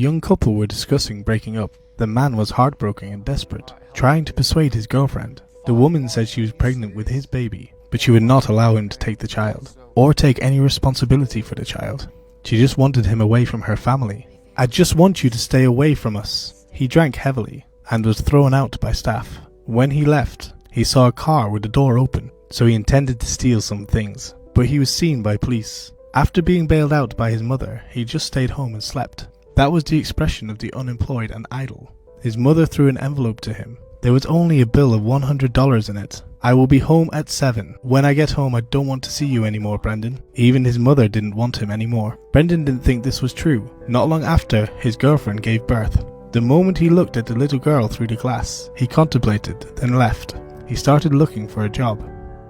young couple were discussing breaking up. The man was heartbroken and desperate, trying to persuade his girlfriend. The woman said she was pregnant with his baby, but she would not allow him to take the child, or take any responsibility for the child. She just wanted him away from her family. "I just want you to stay away from us." He drank heavily, and was thrown out by staff. When he left, he saw a car with the door open, so he intended to steal some things, but he was seen by police. After being bailed out by his mother, he just stayed home and slept. That was the expression of the unemployed and idle. His mother threw an envelope to him. There was only a bill of $100 in it. "I will be home at 7. When I get home, I don't want to see you anymore, Brendan." Even his mother didn't want him anymore. Brendan didn't think this was true. Not long after, his girlfriend gave birth. The moment he looked at the little girl through the glass, he contemplated, then left. He started looking for a job.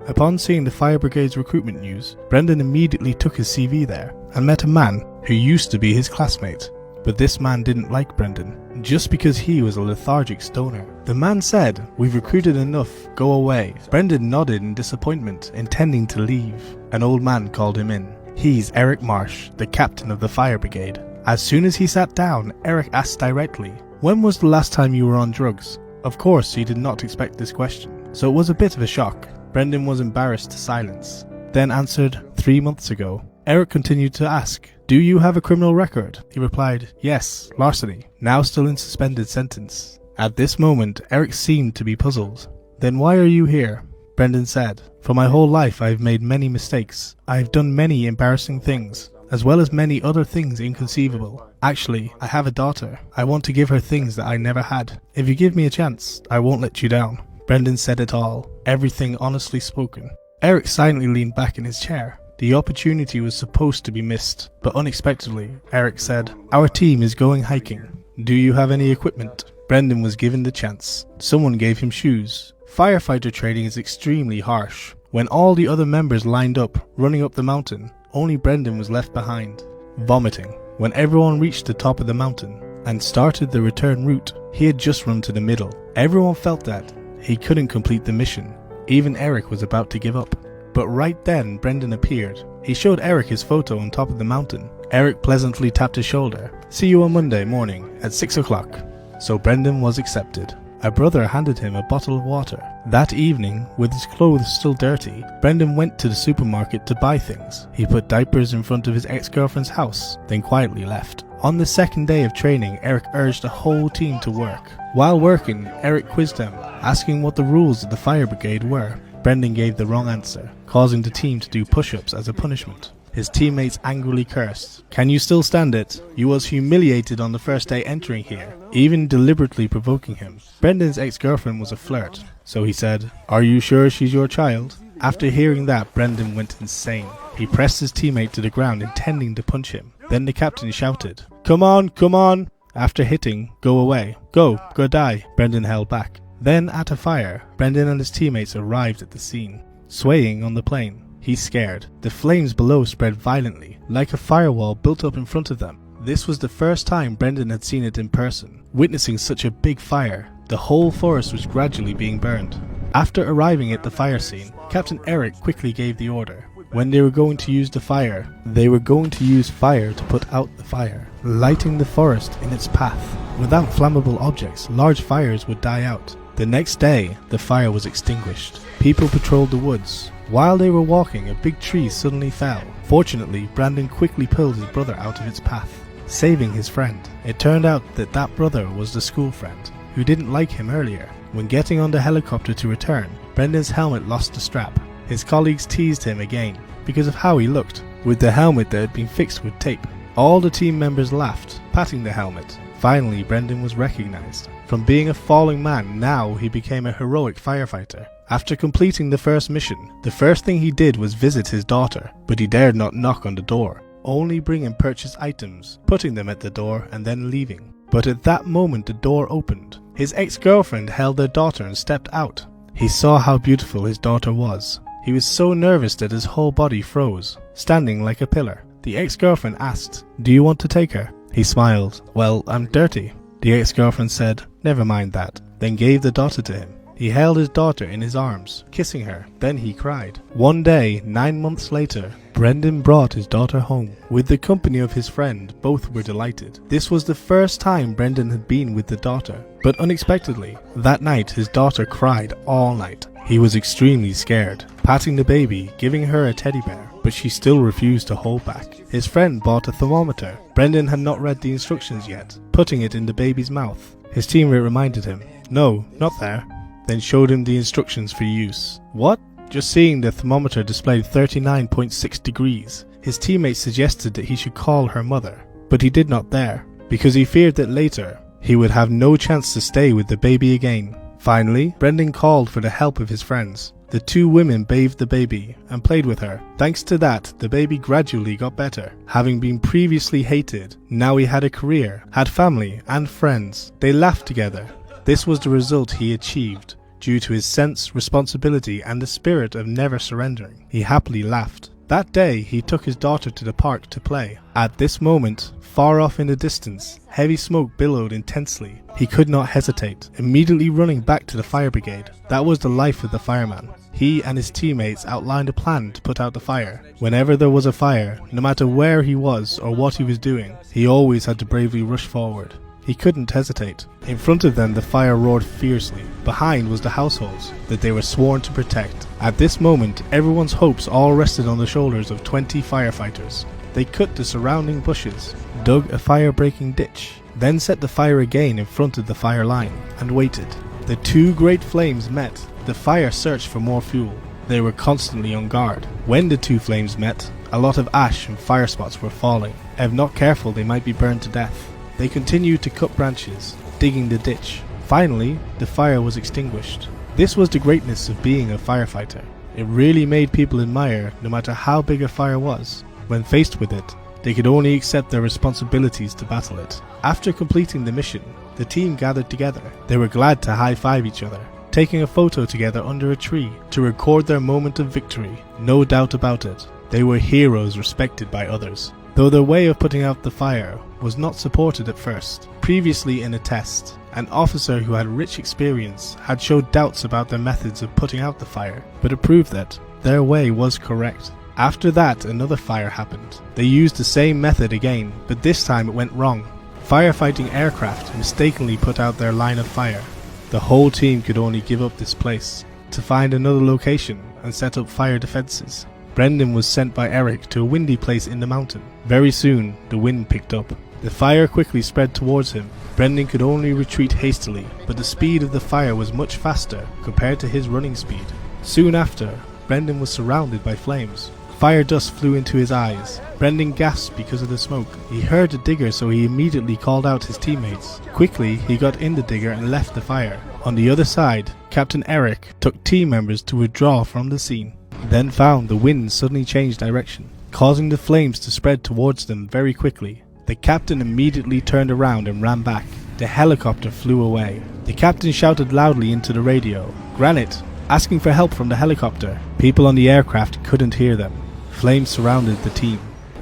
Upon seeing the fire brigade's recruitment news, Brendan immediately took his CV there and met a man who used to be his classmate. But this man didn't like Brendan, just because he was a lethargic stoner. The man said, "We've recruited enough, go away." Brendan nodded in disappointment, intending to leave. An old man called him in. "He's Eric Marsh, the captain of the fire brigade." As soon as he sat down, Eric asked directly, "When was the last time you were on drugs?" Of course, he did not expect this question, so it was a bit of a shock. Brendan was embarrassed to silence, then answered, 3 months ago. Eric continued to ask, "Do you have a criminal record?" He replied, "Yes, larceny," now still in suspended sentence. At this moment, Eric seemed to be puzzled. "Then why are you here?" Brendan said, "For my whole life I have made many mistakes. I have done many embarrassing things, as well as many other things inconceivable. Actually, I have a daughter. I want to give her things that I never had. If you give me a chance, I won't let you down." Brendan said it all, everything honestly spoken. Eric silently leaned back in his chair. The opportunity was supposed to be missed, but unexpectedly, Eric said, "Our team is going hiking. Do you have any equipment?" Brendan was given the chance. Someone gave him shoes. Firefighter training is extremely harsh. When all the other members lined up, running up the mountain, only Brendan was left behind, vomiting. When everyone reached the top of the mountain and started the return route, he had just run to the middle. Everyone felt that he couldn't complete the mission. Even Eric was about to give up. But right then, Brendan appeared. He showed Eric his photo on top of the mountain. Eric pleasantly tapped his shoulder. "See you on Monday morning at 6 o'clock. So Brendan was accepted. A brother handed him a bottle of water. That evening, with his clothes still dirty, Brendan went to the supermarket to buy things. He put diapers in front of his ex-girlfriend's house, then quietly left. On the second day of training, Eric urged the whole team to work. While working, Eric quizzed them, asking what the rules of the fire brigade were. Brendan gave the wrong answer, causing the team to do push-ups as a punishment. His teammates angrily cursed. "Can you still stand it? You was humiliated on the first day entering here," even deliberately provoking him. Brendan's ex-girlfriend was a flirt, so he said, "Are you sure she's your child?" After hearing that, Brendan went insane. He pressed his teammate to the ground, intending to punch him. Then the captain shouted, come on. After hitting, "Go away. Go die." Brendan held back. Then at a fire, Brendan and his teammates arrived at the scene. Swaying on the plane, he's scared. The flames below spread violently, like a firewall built up in front of them. This was the first time Brendan had seen it in person. Witnessing such a big fire, the whole forest was gradually being burned. After arriving at the fire scene, Captain Eric quickly gave the order. When they were going to use the fire, they were going to use fire to put out the fire, lighting the forest in its path. Without flammable objects, large fires would die out. The next day, the fire was extinguished. People patrolled the woods. While they were walking, a big tree suddenly fell. Fortunately, Brendan quickly pulled his brother out of its path, saving his friend. It turned out that that brother was the school friend, who didn't like him earlier. When getting on the helicopter to return, Brendan's helmet lost the strap. His colleagues teased him again, because of how he looked, with the helmet that had been fixed with tape. All the team members laughed, patting the helmet. Finally, Brendan was recognized. From being a falling man, now he became a heroic firefighter. After completing the first mission, the first thing he did was visit his daughter, but he dared not knock on the door, only bring and purchase items, putting them at the door and then leaving. But at that moment the door opened. His ex-girlfriend held their daughter and stepped out. He saw how beautiful his daughter was. He was so nervous that his whole body froze, standing like a pillar. The ex-girlfriend asked, "Do you want to take her?" He smiled. "Well, I'm dirty." The ex-girlfriend said, "Never mind that," then gave the daughter to him. He held his daughter in his arms, kissing her. Then he cried. One day, 9 months later, Brendan brought his daughter home. With the company of his friend, both were delighted. This was the first time Brendan had been with the daughter, but unexpectedly, that night his daughter cried all night. He was extremely scared, patting the baby, giving her a teddy bear, but she still refused to hold back. His friend bought a thermometer. Brendan had not read the instructions yet, putting it in the baby's mouth. His teammate reminded him, "No, not there," then showed him the instructions for use. What? Just seeing the thermometer displayed 39.6 degrees. His teammate suggested that he should call her mother, but he did not dare, because he feared that later he would have no chance to stay with the baby again. Finally, Brendan called for the help of his friends. The two women bathed the baby and played with her. Thanks to that, the baby gradually got better. Having been previously hated, now he had a career, had family and friends. They laughed together. This was the result he achieved due to his sense, responsibility and the spirit of never surrendering. He happily laughed. That day, he took his daughter to the park to play. At this moment, far off in the distance, heavy smoke billowed intensely. He could not hesitate, immediately running back to the fire brigade. That was the life of the fireman. He and his teammates outlined a plan to put out the fire. Whenever there was a fire, no matter where he was or what he was doing, he always had to bravely rush forward. He couldn't hesitate. In front of them the fire roared fiercely. Behind was the households that they were sworn to protect. At this moment, everyone's hopes all rested on the shoulders of 20 firefighters. They cut the surrounding bushes, dug a fire-breaking ditch, then set the fire again in front of the fire line, and waited. The two great flames met. The fire searched for more fuel. They were constantly on guard. When the two flames met, a lot of ash and fire spots were falling. If not careful, they might be burned to death. They continued to cut branches, digging the ditch. Finally, the fire was extinguished. This was the greatness of being a firefighter. It really made people admire no matter how big a fire was. When faced with it, they could only accept their responsibilities to battle it. After completing the mission, the team gathered together. They were glad to high-five each other, taking a photo together under a tree to record their moment of victory. No doubt about it, they were heroes respected by others. Though their way of putting out the fire was not supported at first. Previously in a test, an officer who had rich experience had showed doubts about their methods of putting out the fire, but it proved that their way was correct. After that, another fire happened. They used the same method again, but this time it went wrong. Firefighting aircraft mistakenly put out their line of fire. The whole team could only give up this place to find another location and set up fire defenses. Brendan was sent by Eric to a windy place in the mountain. Very soon, the wind picked up. The fire quickly spread towards him. Brendan could only retreat hastily, but the speed of the fire was much faster compared to his running speed. Soon after, Brendan was surrounded by flames. Fire dust flew into his eyes. Brendan gasped because of the smoke. He heard the digger, so he immediately called out his teammates. Quickly, he got in the digger and left the fire. On the other side, Captain Eric took team members to withdraw from the scene. Then found the wind suddenly changed direction, causing the flames to spread towards them very quickly. The captain immediately turned around and ran back. The helicopter flew away. The captain shouted loudly into the radio, "Granite!" asking for help from the helicopter. People on the aircraft couldn't hear them. Flames surrounded the team.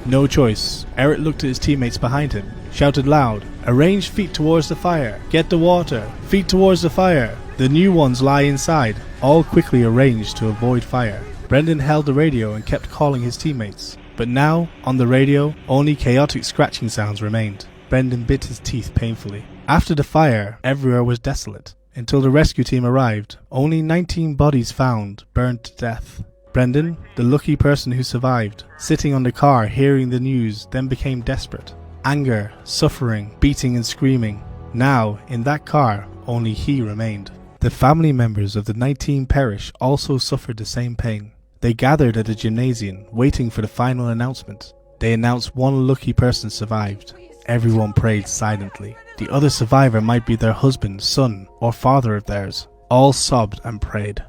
No choice. Eric looked at his teammates behind him, shouted loud, "Arrange feet towards the fire. Get the water. Feet towards the fire. The new ones lie inside." All quickly arranged to avoid fire. Brendan held the radio and kept calling his teammates. But now, on the radio, only chaotic scratching sounds remained. Brendan bit his teeth painfully. After the fire, everywhere was desolate. Until the rescue team arrived, only 19 bodies found, burned to death. Brendan, the lucky person who survived, sitting on the car hearing the news, then became desperate. Anger, suffering, beating and screaming. Now, in that car, only he remained. The family members of the 19 perished also suffered the same pain. They gathered at a gymnasium, waiting for the final announcement. They announced one lucky person survived. Everyone prayed silently. The other survivor might be their husband, son, or father of theirs. All sobbed and prayed.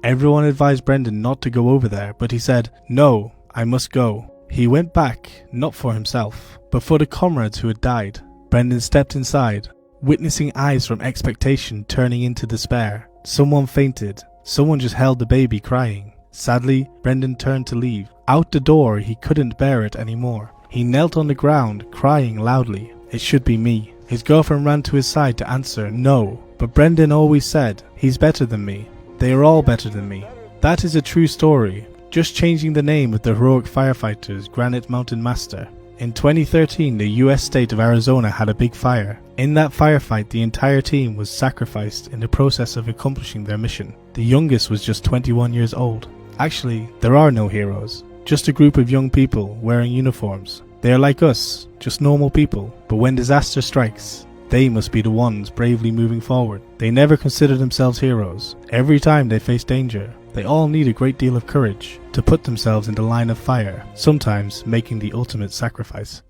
Everyone advised Brendan not to go over there, but he said, "No, I must go." He went back, not for himself, but for the comrades who had died. Brendan stepped inside, witnessing eyes from expectation turning into despair. Someone fainted. Someone just held the baby crying. Sadly, Brendan turned to leave. Out the door, he couldn't bear it anymore. He knelt on the ground, crying loudly. It should be me. His girlfriend ran to his side to answer, "No." But Brendan always said, "He's better than me. They are all better than me." That is a true story. just changing the name of the heroic firefighters Granite Mountain Master. In 2013, the US state of Arizona had a big fire. In that firefight, the entire team was sacrificed in the process of accomplishing their mission. The youngest was just 21 years old. Actually, there are no heroes, just a group of young people wearing uniforms. They are like us, just normal people, but when disaster strikes, they must be the ones bravely moving forward. They never consider themselves heroes. Every time they face danger, they all need a great deal of courage to put themselves in the line of fire, sometimes making the ultimate sacrifice.